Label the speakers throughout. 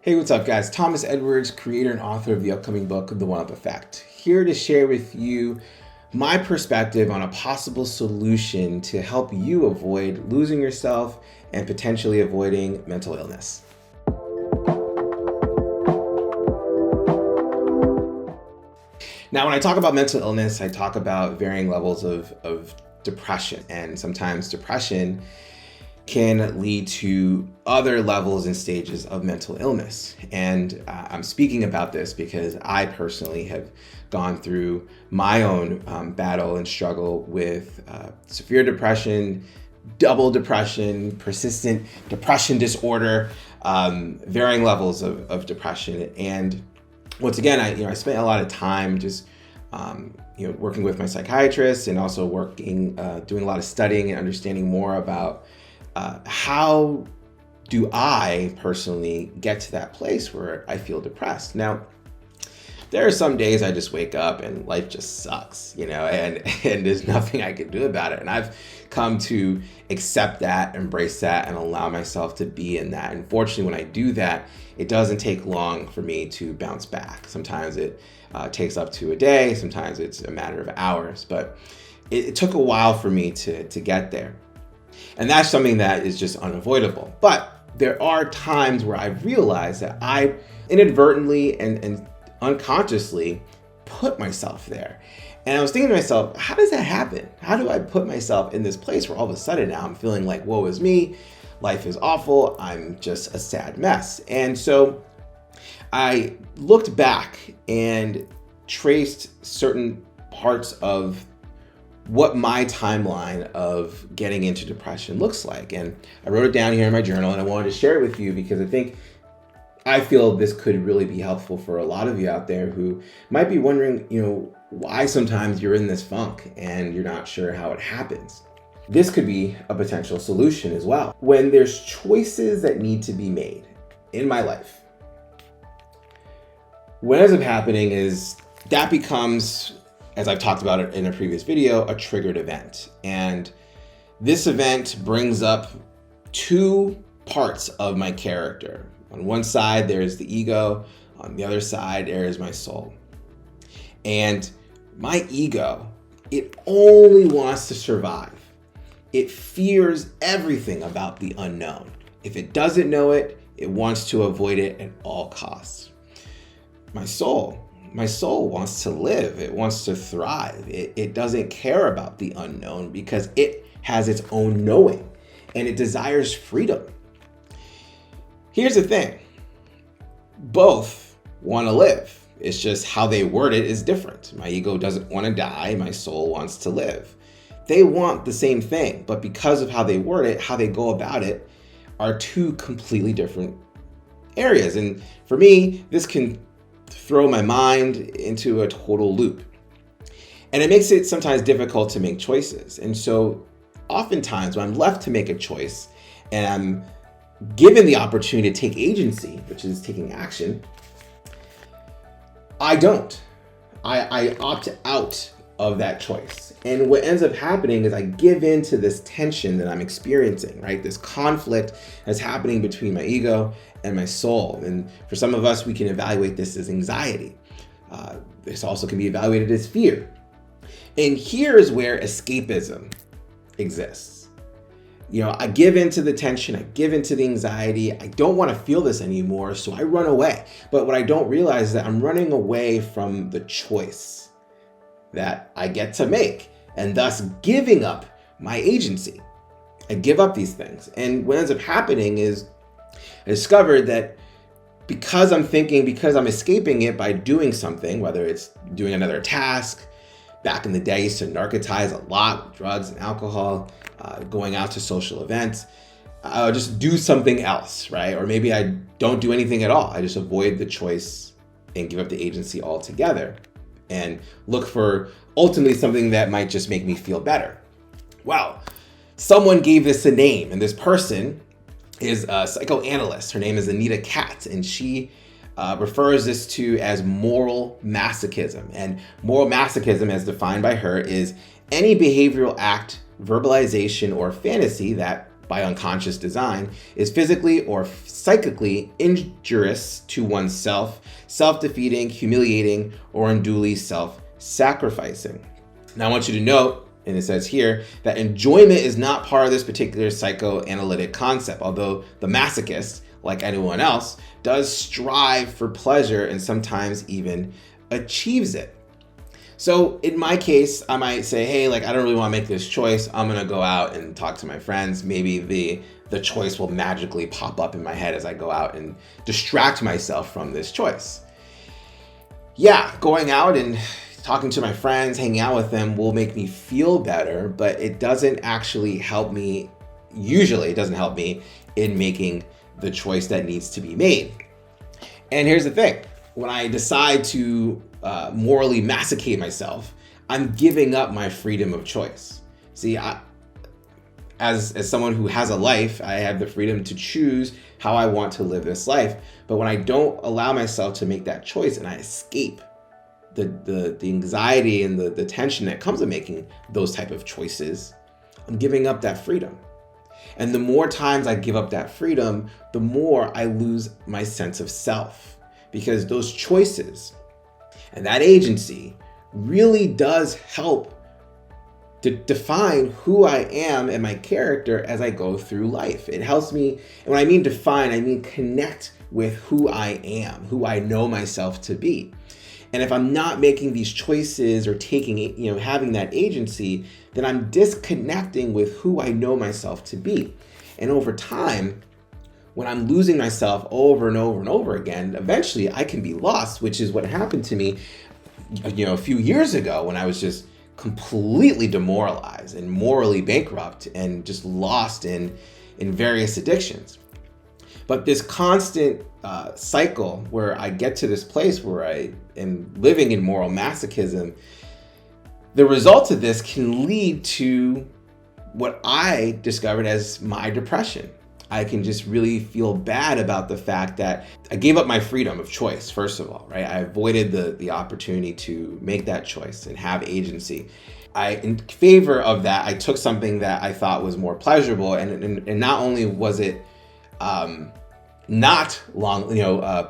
Speaker 1: Hey, what's up, guys? Thomas Edwards, creator and author of the upcoming book, The One Up Effect. Here to share with you my perspective on a possible solution to help you avoid losing yourself and potentially avoiding mental illness. Now, when I talk about mental illness, I talk about varying levels of depression, and sometimes depression can lead to other levels and stages of mental illness. And I'm speaking about this because I personally have gone through my own battle and struggle with severe depression, double depression, persistent depression disorder, varying levels of depression. And once again, I spent a lot of time just working with my psychiatrist and also doing a lot of studying and understanding more about how do I personally get to that place where I feel depressed? Now, there are some days I just wake up and life just sucks, and there's nothing I can do about it. And I've come to accept that, embrace that, and allow myself to be in that. And fortunately, when I do that, it doesn't take long for me to bounce back. Sometimes it takes up to a day. Sometimes it's a matter of hours. But it took a while for me to get there. And that's something that is just unavoidable. But there are times where I've realized that I inadvertently and unconsciously put myself there. And I was thinking to myself, how does that happen? How do I put myself in this place where all of a sudden now I'm feeling like, woe is me, life is awful, I'm just a sad mess. And so I looked back and traced certain parts of what my timeline of getting into depression looks like. And I wrote it down here in my journal, and I wanted to share it with you because I feel this could really be helpful for a lot of you out there who might be wondering, why sometimes you're in this funk and you're not sure how it happens. This could be a potential solution as well. When there's choices that need to be made in my life, what ends up happening is that becomes, as I've talked about it in a previous video, a triggered event. And this event brings up two parts of my character. On one side, there's the ego. On the other side, there is my soul. And my ego, it only wants to survive. It fears everything about the unknown. If it doesn't know it, it wants to avoid it at all costs. My soul wants to live. It wants to thrive. It doesn't care about the unknown because it has its own knowing and it desires freedom. Here's the thing. Both want to live. It's just how they word it is different. My ego doesn't want to die. My soul wants to live. They want the same thing, but because of how they word it, how they go about it are two completely different areas. And for me, this can throw my mind into a total loop. And it makes it sometimes difficult to make choices. And so oftentimes when I'm left to make a choice and I'm given the opportunity to take agency, which is taking action, I don't. I opt out of that choice. And what ends up happening is I give in to this tension that I'm experiencing, right? This conflict that's happening between my ego and my soul. And for some of us, we can evaluate this as anxiety. This also can be evaluated as fear. And here's where escapism exists. I give into the tension, I give into the anxiety, I don't want to feel this anymore, so I run away. But what I don't realize is that I'm running away from the choice that I get to make, and thus giving up my agency. I give up these things. And what ends up happening is I discovered that because I'm escaping it by doing something, whether it's doing another task. Back in the day, I used to narcotize a lot with drugs and alcohol, going out to social events. I would just do something else, right? Or maybe I don't do anything at all. I just avoid the choice and give up the agency altogether and look for ultimately something that might just make me feel better. Well, someone gave this a name, and this person is a psychoanalyst. Her name is Anita Katz, and she refers this to as moral masochism. And moral masochism, as defined by her, is any behavioral act, verbalization, or fantasy that by unconscious design, is physically or psychically injurious to oneself, self-defeating, humiliating, or unduly self-sacrificing. Now I want you to note, and it says here, that enjoyment is not part of this particular psychoanalytic concept, although the masochist, like anyone else, does strive for pleasure and sometimes even achieves it. So in my case, I might say, hey, like, I don't really want to make this choice. I'm going to go out and talk to my friends. Maybe the choice will magically pop up in my head as I go out and distract myself from this choice. Yeah, going out and talking to my friends, hanging out with them will make me feel better, but it doesn't actually help me. Usually it doesn't help me in making the choice that needs to be made. And here's the thing. When I decide to morally masochate myself, I'm giving up my freedom of choice. See, as someone who has a life, I have the freedom to choose how I want to live this life. But when I don't allow myself to make that choice and I escape the anxiety and the tension that comes with making those type of choices, I'm giving up that freedom. And the more times I give up that freedom, the more I lose my sense of self. Because those choices and that agency really does help to define who I am and my character as I go through life. It helps me, and when I mean define, I mean connect with who I am, who I know myself to be. And if I'm not making these choices or having that agency, then I'm disconnecting with who I know myself to be. And over time, when I'm losing myself over and over and over again, eventually I can be lost, which is what happened to me, a few years ago when I was just completely demoralized and morally bankrupt and just lost in various addictions. But this constant cycle where I get to this place where I am living in moral masochism, the result of this can lead to what I discovered as my depression. I can just really feel bad about the fact that I gave up my freedom of choice, first of all, right? I avoided the opportunity to make that choice and have agency. In favor of that, I took something that I thought was more pleasurable, and not only was it not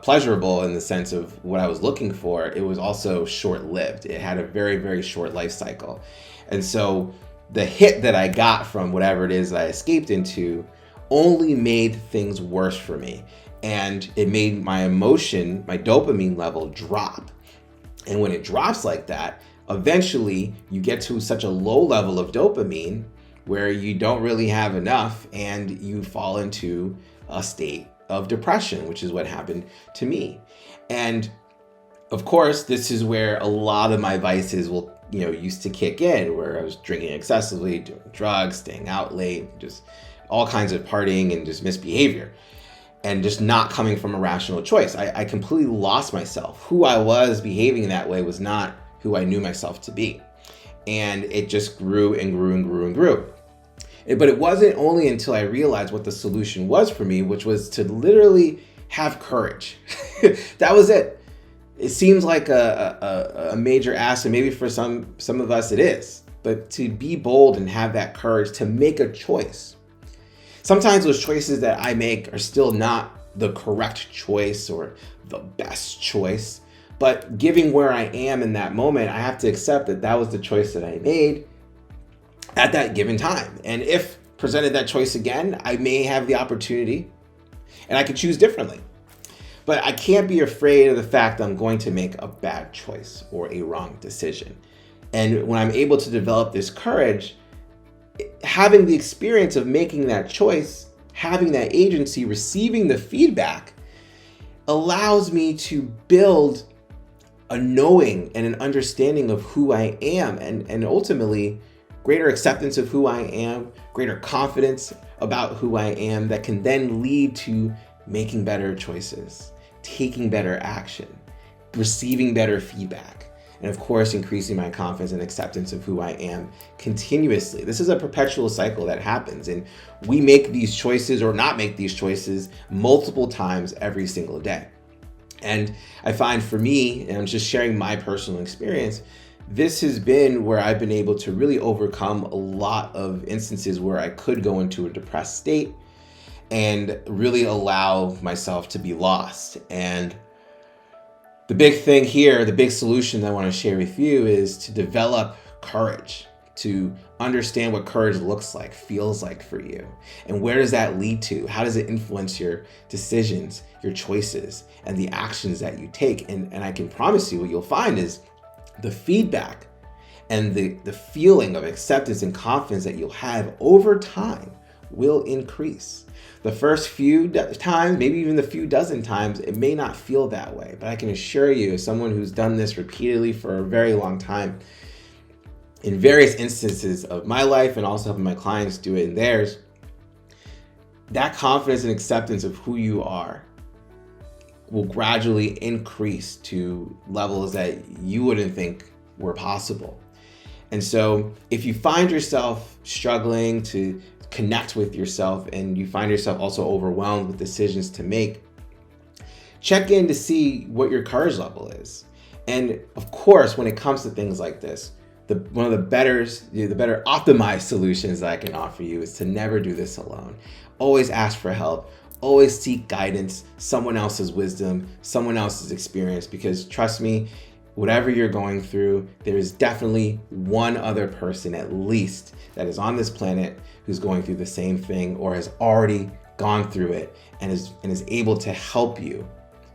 Speaker 1: pleasurable in the sense of what I was looking for, it was also short-lived. It had a very, very short life cycle. And so the hit that I got from whatever it is that I escaped into only made things worse for me. And it made my dopamine level drop. And when it drops like that, eventually you get to such a low level of dopamine where you don't really have enough and you fall into a state of depression, which is what happened to me. And of course, this is where a lot of my vices used to kick in, where I was drinking excessively, doing drugs, staying out late, just all kinds of partying and just misbehavior, and just not coming from a rational choice. I completely lost myself. Who I was behaving in that way was not who I knew myself to be. And it just grew and grew and grew and grew. But it wasn't only until I realized what the solution was for me, which was to literally have courage. That was it. It seems like a major ask, and maybe for some of us it is. But to be bold and have that courage to make a choice. Sometimes those choices that I make are still not the correct choice or the best choice, but given where I am in that moment, I have to accept that that was the choice that I made at that given time. And if presented that choice again, I may have the opportunity and I could choose differently. But I can't be afraid of the fact that I'm going to make a bad choice or a wrong decision. And when I'm able to develop this courage, having the experience of making that choice, having that agency, receiving the feedback, allows me to build a knowing and an understanding of who I am, and ultimately greater acceptance of who I am, greater confidence about who I am, that can then lead to making better choices, taking better action, receiving better feedback. And of course, increasing my confidence and acceptance of who I am continuously. This is a perpetual cycle that happens, and we make these choices or not make these choices multiple times every single day. And I find for me, and I'm just sharing my personal experience, this has been where I've been able to really overcome a lot of instances where I could go into a depressed state and really allow myself to be lost. And the big thing here, the big solution that I want to share with you is to develop courage, to understand what courage looks like, feels like for you. And where does that lead to? How does it influence your decisions, your choices, and the actions that you take? And I can promise you what you'll find is the feedback and the feeling of acceptance and confidence that you'll have over time will increase. The first few times, maybe even the few dozen times, it may not feel that way. But I can assure you, as someone who's done this repeatedly for a very long time, in various instances of my life and also helping my clients do it in theirs, that confidence and acceptance of who you are will gradually increase to levels that you wouldn't think were possible. And so if you find yourself struggling to connect with yourself and you find yourself also overwhelmed with decisions to make, check in to see what your courage level is. And of course, when it comes to things like this, one of the better optimized solutions that I can offer you is to never do this alone. Always ask for help. Always seek guidance, someone else's wisdom, someone else's experience, because trust me, whatever you're going through, there is definitely one other person at least that is on this planet who's going through the same thing or has already gone through it and is able to help you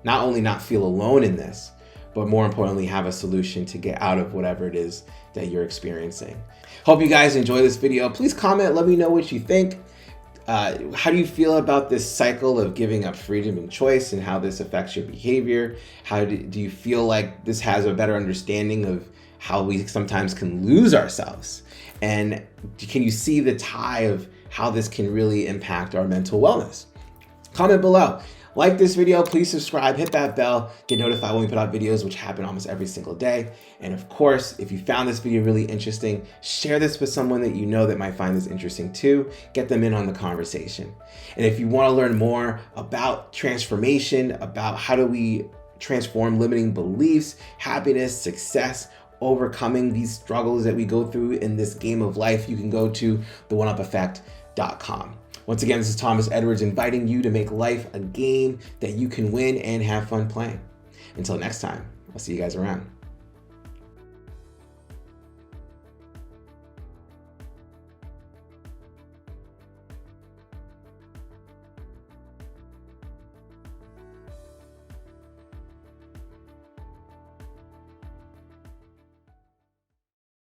Speaker 1: not only not feel alone in this, but more importantly, have a solution to get out of whatever it is that you're experiencing. Hope you guys enjoy this video. Please comment, let me know what you think. How do you feel about this cycle of giving up freedom and choice and how this affects your behavior? How do you feel like this has a better understanding of how we sometimes can lose ourselves? And can you see the tie of how this can really impact our mental wellness? Comment below. Like this video, please subscribe, hit that bell, get notified when we put out videos, which happen almost every single day. And of course, if you found this video really interesting, share this with someone that you know that might find this interesting too. Get them in on the conversation. And if you want to learn more about transformation, about how do we transform limiting beliefs, happiness, success, overcoming these struggles that we go through in this game of life, you can go to theoneup.com. Once again, this is Thomas Edwards inviting you to make life a game that you can win and have fun playing. Until next time, I'll see you guys around.